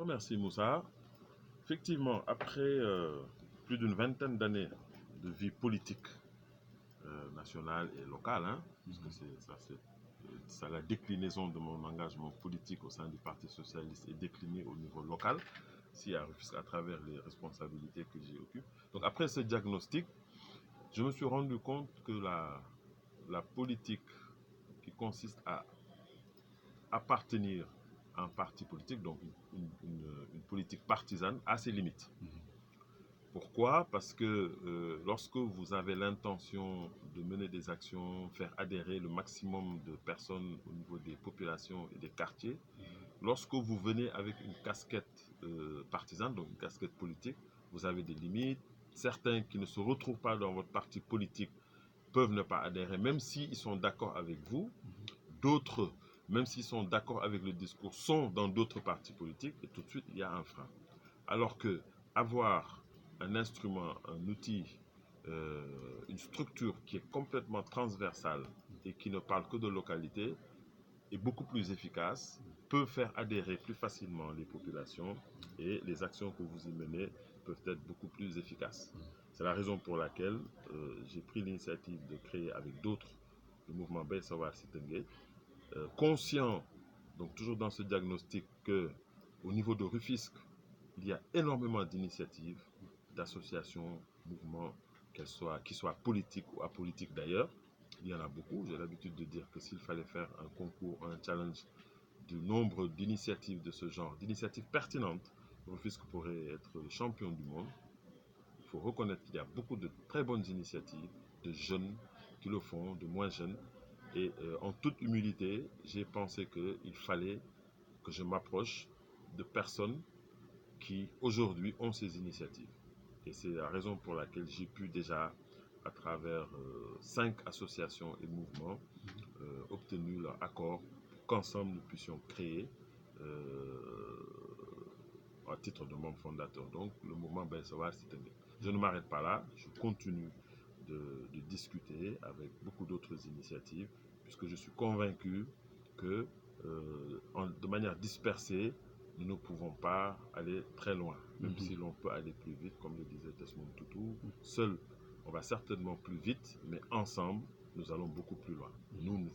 merci Moussa. Effectivement, après plus d'une vingtaine d'années de vie politique nationale et locale, puisque c'est la déclinaison de mon engagement politique au sein du Parti socialiste est décliné au niveau local, à travers les responsabilités que j'y occupe. Donc après ce diagnostic, je me suis rendu compte que la politique qui consiste à appartenir à un parti politique, donc une politique partisane, a ses limites. Pourquoi? Parce que lorsque vous avez l'intention de mener des actions, faire adhérer le maximum de personnes au niveau des populations et des quartiers, lorsque vous venez avec une casquette partisane, donc une casquette politique, vous avez des limites. Certains qui ne se retrouvent pas dans votre parti politique peuvent ne pas adhérer, même s'ils sont d'accord avec vous. D'autres, même s'ils sont d'accord avec le discours, sont dans d'autres partis politiques et tout de suite, il y a un frein. Alors que avoir un instrument, un outil, une structure qui est complètement transversale et qui ne parle que de localité est beaucoup plus efficace, peut faire adhérer plus facilement les populations et les actions que vous y menez peuvent être beaucoup plus efficaces. C'est la raison pour laquelle j'ai pris l'initiative de créer avec d'autres le mouvement Bay Sawar Sitengé, conscient, donc toujours dans ce diagnostic, qu'au niveau de Rufisque, il y a énormément d'initiatives, d'associations, mouvements, qui soient politiques ou apolitiques d'ailleurs. Il y en a beaucoup. J'ai l'habitude de dire que s'il fallait faire un concours, un challenge du nombre d'initiatives de ce genre, d'initiatives pertinentes, Rufisque pourrait être le champion du monde. Il faut reconnaître qu'il y a beaucoup de très bonnes initiatives, de jeunes qui le font, de moins jeunes. Et en toute humilité, j'ai pensé qu'il fallait que je m'approche de personnes qui aujourd'hui ont ces initiatives. Et c'est la raison pour laquelle j'ai pu déjà, à travers 5 associations et mouvements, obtenu leur accord pour qu'ensemble nous puissions créer, à titre de membre fondateur, donc le mouvement Bay Sawar Sitengé. Je ne m'arrête pas là, je continue de discuter avec beaucoup d'autres initiatives, puisque je suis convaincu que de manière dispersée, nous ne pouvons pas aller très loin, même si l'on peut aller plus vite, comme le disait Desmond Tutu. Seul, on va certainement plus vite, mais ensemble, nous allons beaucoup plus loin. Nous